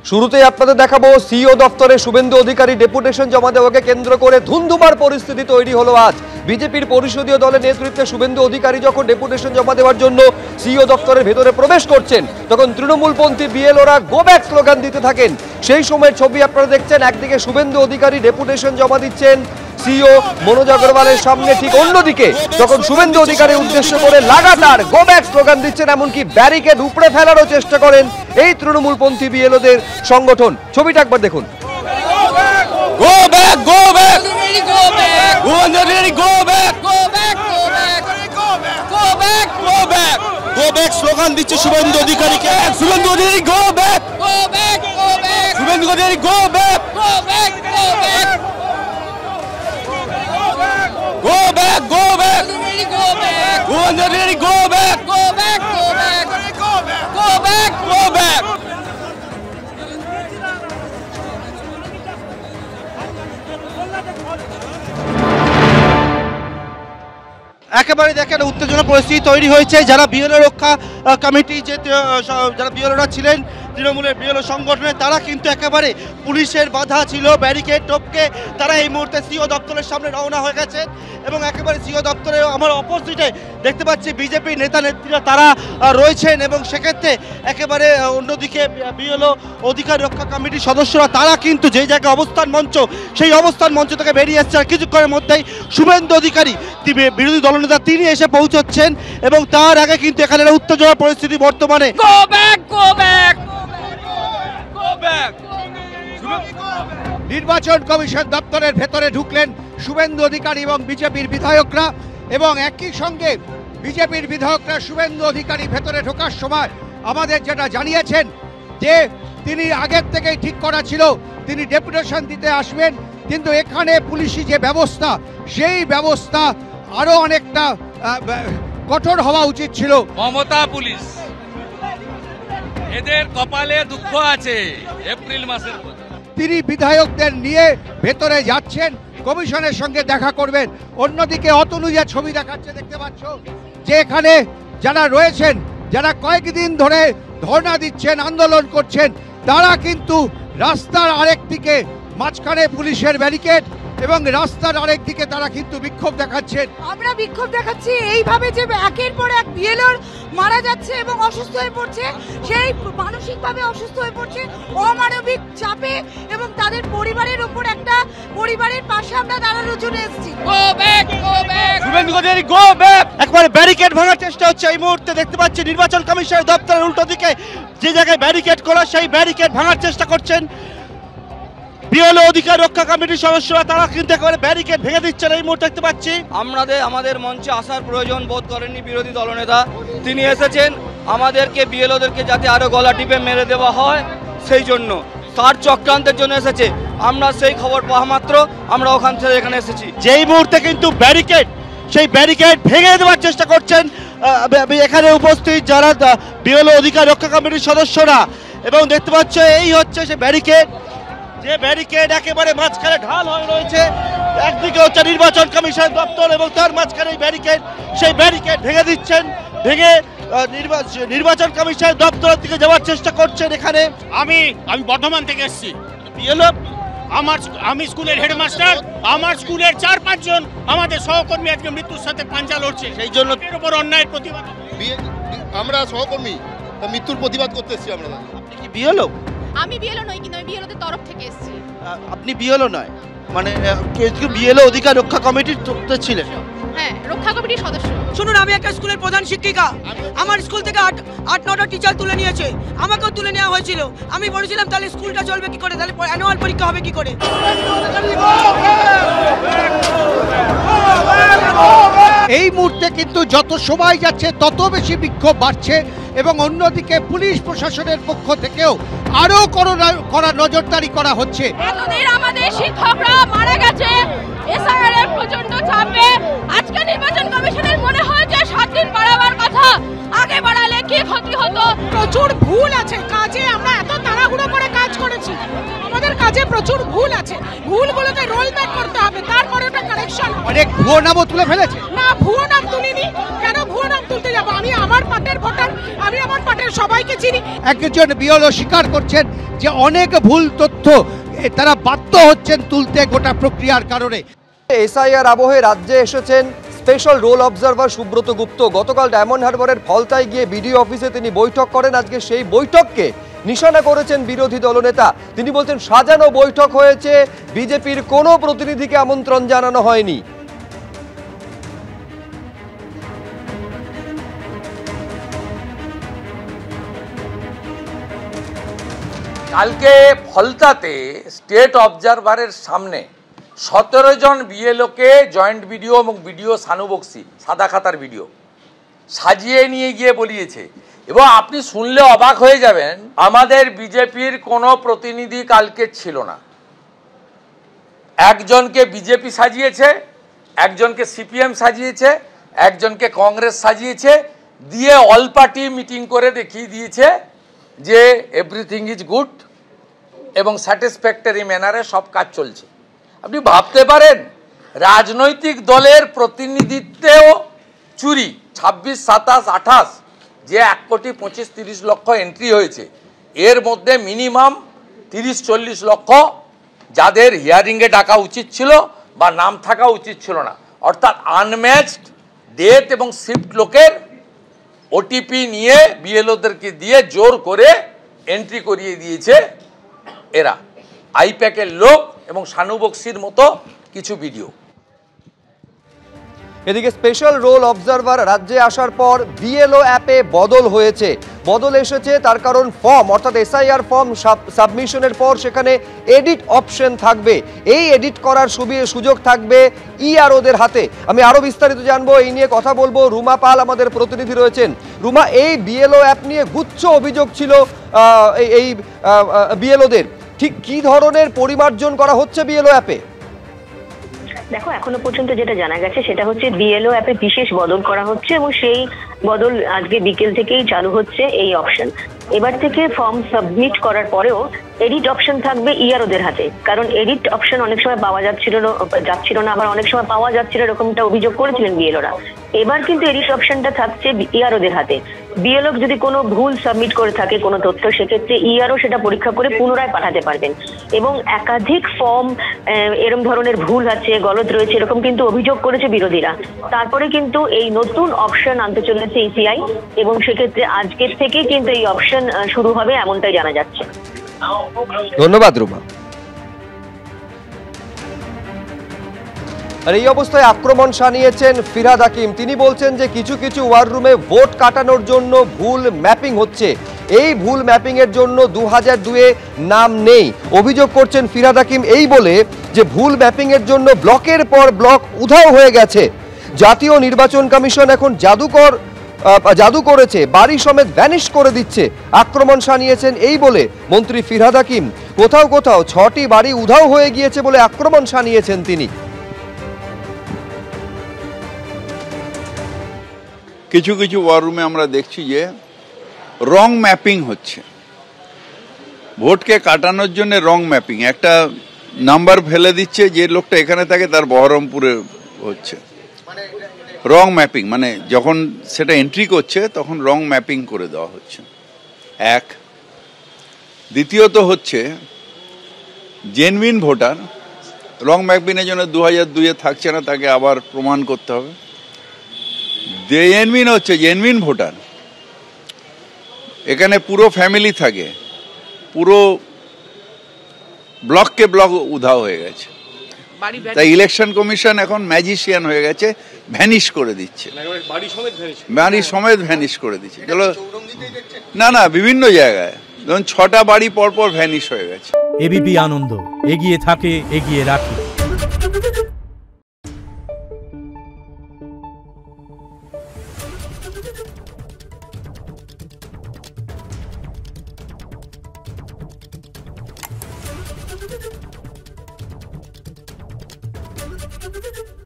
শুরুতেই আপনাদের দেখাবো সিইও দপ্তরে শুভেন্দু অধিকারী ডেপুটেশন জমা দেওয়াকে কেন্দ্র করে ধুন্ধুমার পরিস্থিতি তৈরি হলো আজ। বিজেপির পরিষদীয় দলের নেতৃত্বে শুভেন্দু অধিকারী যখন ডেপুটেশন জমা দেওয়ার জন্য সিইও দপ্তরের ভেতরে প্রবেশ করছেন, তখন তৃণমূলপন্থী বিএলওরা গো ব্যাক স্লোগান দিতে থাকেন। সেই সময়ের ছবি আপনারা দেখছেন। একদিকে শুভেন্দু অধিকারী ডেপুটেশন জমা দিচ্ছেন সিইও মনোজ আগরওয়ালের সামনে, ঠিক অন্যদিকে যখন শুভেন্দু অধিকারী উদ্দেশ্য করে লাগাতার গো ব্যাক স্লোগান দিচ্ছেন, এমনকি ব্যারিকেড উপড়ে ফেলারও চেষ্টা করেন এই তৃণমূলপন্থী বিএলওদের সংগঠন। ছবিটা একবার দেখুন। Go back, go back, go back, go back, go back, go back, go back, go back, go back slogan দিচ্ছে শুভেন্দু অধিকারীকে। Suvendu Adhikari go back, go back, go back, Suvendu Adhikari go back, go back, go back, go back, go back, go back, go back, go back, go back, go back, go back, go back. একেবারে দেখেন উত্তেজনা পরিস্থিতি তৈরি হয়েছে। যারা BLO রক্ষা committee যারা বিএলওরা ছিলেন তৃণমূলের বিএলও সংগঠনে, তারা কিন্তু একেবারে পুলিশের বাধা ছিল, ব্যারিকেড টপকে তারা এই মুহূর্তে সিইও দপ্তরের সামনে রওনা হয়ে গেছেন। এবং একেবারে সিইও দপ্তরে আমার অপোজিটে দেখতে পাচ্ছি বিজেপি নেতা নেত্রীরা তারা রয়েছেন। এবং সেক্ষেত্রে একেবারে অন্যদিকে বিএলও অধিকার রক্ষা কমিটির সদস্যরা তারা কিন্তু যে জায়গায় অবস্থান মঞ্চ, সেই অবস্থান মঞ্চ থেকে বেরিয়ে এসছে। আর কিছুক্ষণের মধ্যেই শুভেন্দু অধিকারী বিরোধী দলনেতা তিনি এসে পৌঁছচ্ছেন এবং তার আগে কিন্তু এখানে উত্তেজনা পরিস্থিতি বর্তমানে। নির্বাচন কমিশন দপ্তরের ভেতরে ঢুকলেন শুভেন্দু অধিকারী এবং বিজেপির বিধায়করা, এবং একই সঙ্গে বিজেপির বিধায়করা শুভেন্দু অধিকারী ভেতরে ঢোকার সময় আমাদের যেটা জানিয়েছেন যে তিনি আগের থেকেই ঠিক করা ছিল তিনি ডেপুটেশন দিতে আসবেন, কিন্তু এখানে পুলিশি যে ব্যবস্থা সেই ব্যবস্থা আরো অনেকটা কঠোর হওয়া উচিত ছিল। মমতা পুলিশ, এদের কপালে দুঃখ আছে এপ্রিল মাসের। তিনি বিধায়কদের নিয়ে ভেতরে যাচ্ছেন, কমিশনের সঙ্গে দেখা করবেন। অন্যদিকে অতনুজা ছবি দেখাচ্ছে, দেখতে পাচ্ছ যে এখানে যারা রয়েছেন, যারা কয়েকদিন ধরে ধর্ণা দিচ্ছেন, আন্দোলন করছেন, তারা কিন্তু রাস্তার আরেক দিকে মাঝখানে পুলিশের ব্যারিকেড এবং রাস্তার আরেক দিকে তারা কিন্তু বিক্ষোভ দেখাচ্ছেন। আমরা বিক্ষোভ দেখাচ্ছি এইভাবে যে একের পর এক বিএলওর মারা যাচ্ছে এবং অসুস্থ হয়ে পড়ছে, সেই মানসিকভাবে অসুস্থ হয়ে পড়ছে, অমানবিক চাপে, এবং তাদের পরিবারের উপর একটা পরিবারের পাশে আমরা দাঁড়ানোর জন্য এসেছি। একবারে ব্যারিকেড ভাঙার চেষ্টা হচ্ছে এই মুহূর্তে। দেখতে পাচ্ছি নির্বাচন কমিশনের দপ্তরের উল্টো দিকে যে জায়গায় ব্যারিকেড করা, সেই ব্যারিকেড ভাঙার চেষ্টা করছেন বিএলও অধিকার রক্ষা কমিটির সদস্যরা। তারা কিন্তু একেবারে ব্যারিকেড ভেঙে দিচ্ছেন এই মুহূর্তে দেখতে পাচ্ছি। আমাদের মঞ্চে আসার প্রয়োজন বোধ করেননি বিরোধী দলনেতা। তিনি এসেছেন আমাদেরকে বিএলওদেরকে যাতে আরো গলা টিপে মেরে দেওয়া হয়, সেই জন্য তার চক্রান্তের জন্য এসেছে। আমরা সেই খবর পাওয়া মাত্র আমরা ওখান থেকে এখানে এসেছি। যেই মুহূর্তে কিন্তু ব্যারিকেড, সেই ব্যারিকেড ভেঙে দেওয়ার চেষ্টা করছেন এখানে উপস্থিত যারা বিএলও অধিকার রক্ষা কমিটির সদস্যরা। এবং দেখতে পাচ্ছ এই হচ্ছে সে ব্যারিকেড, যে ব্যারিকেড একেবারে মাঝখানে ঢাল হয়ে রয়েছে। একদিকে হচ্ছে নির্বাচন কমিশন দপ্তর এবং তার মাঝখানে ব্যারিকেড, সেই ব্যারিকেড ভেঙে দিচ্ছেন। ভেঙে নির্বাচন কমিশন দপ্তরের দিকে যাওয়ার চেষ্টা করছেন। এখানে আমি বর্ধমান থেকে এসেছি। বিএলও আমি স্কুলের হেডমাস্টার, আমার স্কুলের 4-5 জন আমাদের সহকর্মী আজকে মৃত্যুর সাথে পাঞ্জা লড়ছে। সেই জন্য এর উপর অন্যায়ের প্রতিবাদ আমরা সহকর্মী মৃত্যুর প্রতিবাদ করতে এসেছি। আমরা আপনি কি বিএলও? আমি বিএলও নই, কিন্তু আমি বিএলওদের তরফ থেকে এসেছি। আপনি বিএলও নয় মানে বিএলও অধিকার রক্ষা কমিটির ছিলেন? হ্যাঁ, রক্ষা কমিটির সদস্য। শুনুন, আমি একটা স্কুলের প্রধান শিক্ষিকা। আমার স্কুল থেকে 8-9টা টিচার তুলে নিয়েছে, আমাকেও তুলে নেওয়া হয়েছিল। আমি বলেছিলাম তাহলে স্কুলটা চলবে কি করে, তাহলে অ্যানুয়াল পরীক্ষা হবে কি করে। এই মুহূর্তে কিন্তু যত সময় যাচ্ছে তত বেশি বিক্ষোভ বাড়ছে, এবং অন্যদিকে পুলিশ প্রশাসনের পক্ষ থেকেও আরো কড়া নজরদারি করা হচ্ছে। এতদিন আমাদের শিক্ষকরা মারা গেছে এসআইআর এর প্রচন্ড চাপে। আজকে নির্বাচন কমিশনের মনে হয় যে 7 দিন বাড়াবার কথা, আগে বাড়ালে কি ক্ষতি হতো। প্রচুর ভুল আছে কাজে, আমরা এত তাড়াহুড়ো করে কাজ করেছি, আমাদের কাজে প্রচুর ভুল আছে। ভুলগুলোকে রোল ব্যাক করতে হবে, তারপরে ওটা কারেকশন। অনেক ভুয়ো নামও তুলে ফেলেছে। না, ভুয়ো নাম তুলিনি। কেন ভুয়ো নাম তুলতে যাবো? আমি আমার পার্টির ভোটার, আমি আমার পার্টির সবাইকে চিনি। একজন বিএলও স্বীকার করছেন যে অনেক ভুল তথ্য তারা বাধ্য হচ্ছেন তুলতে গোটা প্রক্রিয়ার কারণে। এসআইআর আবহে রাজ্যে এসেছেন স্পেশাল রোল অবজারভার সুব্রত গুপ্ত। গতকাল ডায়মন্ড হারবারের ফলতায় গিয়ে বিডিও অফিসে তিনি বৈঠক করেন। আজকে সেই বৈঠককে নিশানা করেছেন বিরোধী দলনেতা। তিনি বলছেন সাজানো বৈঠক হয়েছে, বিজেপির কোনো প্রতিনিধিকে আমন্ত্রণ জানানো হয়নি। কালকে ফলতাতে স্টেট অবজারভারের সামনে 17 জন বিএলওকে জয়েন্ট বিডিও এবং বিডিও সানু বক্সি সাদা খাতার ভিডিও সাজিয়ে নিয়ে গিয়ে বলিয়েছে। এবং আপনি শুনলে অবাক হয়ে যাবেন, আমাদের বিজেপির কোনো প্রতিনিধি কালকে ছিল না। একজনকে বিজেপি সাজিয়েছে, একজনকে সিপিএম সাজিয়েছে, একজনকে কংগ্রেস সাজিয়েছে, দিয়ে অল পার্টি মিটিং করে দেখিয়ে দিয়েছে যে এভরিথিং ইজ গুড এবং স্যাটিসফ্যাক্টরি ম্যানারে সব কাজ চলছে। আপনি ভাবতে পারেন রাজনৈতিক দলের প্রতিনিধিত্বেও চুরি। 26, 27, 28 যে 1,25,30 লক্ষ এন্ট্রি হয়েছে, এর মধ্যে মিনিমাম 30-40 লক্ষ যাদের হিয়ারিংয়ে ডাকা উচিত ছিল বা নাম থাকা উচিত ছিল না, অর্থাৎ আনম্যাচড ডেথ এবং শিফট লোকের ওটিপি নিয়ে বিএলওদেরকে দিয়ে জোর করে এন্ট্রি করিয়ে দিয়েছে এরা, আইপ্যাকের লোক এবং শানু বক্সির মতো কিছু ভিডিও। এদিকে স্পেশাল রোল অবজারভার রাজ্যে আসার পর বিএলও অ্যাপে বদল হয়েছে। বদল এসেছে তার কারণ ফর্ম অর্থাৎ এসআইআর ফর্ম সাবমিশনের পর সেখানে এডিট অপশন থাকবে। এই এডিট করার সুযোগ থাকবে ইআরওদের হাতে। আমি আরো বিস্তারিত জানবো, এই নিয়ে কথা বলবো। রুমা পাল আমাদের প্রতিনিধি রয়েছেন। রুমা, এই বিএলও অ্যাপ নিয়ে গুচ্ছ অভিযোগ ছিল এই বিএলওদের, ঠিক কি ধরনের পরিমার্জন করা হচ্ছে বিএলও অ্যাপে? দেখো, এখনো পর্যন্ত যেটা জানা গেছে সেটা হচ্ছে বিএলও অ্যাপে বিশেষ বদল করা হচ্ছে এবং সেই বদল আজকে বিকেল থেকেই চালু হচ্ছে এই অপশন। এবার থেকে ফর্ম সাবমিট করার পরেও এডিট অপশন থাকবে ইআরওদের হাতে, কারণ এডিট অপশন অনেক সময় পাওয়া যাচ্ছিল না, আবার অনেক সময় পাওয়া যাচ্ছিল, এরকমটা অভিযোগ করেছিলেন বিএলওরা। এবার কিন্তু এডিট অপশনটা থাকছে ইআরওদের হাতে। বিএলও যদি কোনো ভুল সাবমিট করে থাকে কোনো তথ্য, সেক্ষেত্রে ইআরও সেটা পরীক্ষা করে পুনরায় পাঠাতে পারবেন। এবং একাধিক ফর্ম এরকম ধরনের ভুল আছে, গলত রয়েছে, এরকম কিন্তু অভিযোগ করেছে বিরোধীরা। তারপরে কিন্তু এই নতুন অপশন আনতে চলেছে ইসিআই এবং সেক্ষেত্রে আজকের থেকে কিন্তু এই অপশন শুরু হবে এমনটাই জানা যাচ্ছে। ধন্যবাদ রুমা। আর এই অবস্থায় আক্রমণ শানিয়েছেন ফিরহাদ হাকিম। তিনি বলছেন যে কিছু কিছু ওয়ার রুমে ভোট কাটানোর জন্য ভুল ম্যাপিং হচ্ছে। এই ভুল ম্যাপিং এর জন্য 2002-এ নাম নেই। অভিযোগ করছেন ফিরহাদ হাকিম এই বলে যে ভুল ম্যাপিং এর জন্য ব্লকের পর ব্লক উধাও হয়ে গেছে। জাতীয় নির্বাচন কমিশন এখন জাদু করেছে, বাড়ি সমেত ভ্যানিশ করে দিচ্ছে। আক্রমণ শানিয়েছেন এই বলে মন্ত্রী ফিরহাদ হাকিম। কোথাও কোথাও 6টি বাড়ি উধাও হয়ে গিয়েছে বলে আক্রমণ শানিয়েছেন তিনি। কিছু কিছু ওয়ার রুমে আমরা দেখছি যে রং ম্যাপিং হচ্ছে, ভোটকে কাটানোর জন্য রং ম্যাপিং। একটা নাম্বার ফেলে দিচ্ছে, যে লোকটা এখানে থাকে তার বহরমপুরে হচ্ছে। রং ম্যাপিং মানে যখন সেটা এন্ট্রি করছে তখন রং ম্যাপিং করে দেওয়া হচ্ছে। এক, দ্বিতীয়ত হচ্ছে জেনুইন ভোটার রং ম্যাপিংয়ের জন্য 2002-এ থাকছে না, তাকে আবার প্রমাণ করতে হবে। জেনুইন হচ্ছে জেনুইন ভোটার, এখানে পুরো ফ্যামিলি থাকে, পুরো ব্লককে ব্লক উধাও হয়ে গেছে। তাই ইলেকশন কমিশন এখন ম্যাজিশিয়ান হয়ে গেছে, ভ্যানিশ করে দিচ্ছে, বাড়ি সমেত ভ্যানিশ করে দিচ্ছে। চলো না বিভিন্ন জায়গায় ধরুন 6টা বাড়ি পরপর ভ্যানিশ হয়ে গেছে। এবিপি আনন্দ এগিয়ে থাকে, এগিয়ে রাখে। Thank you.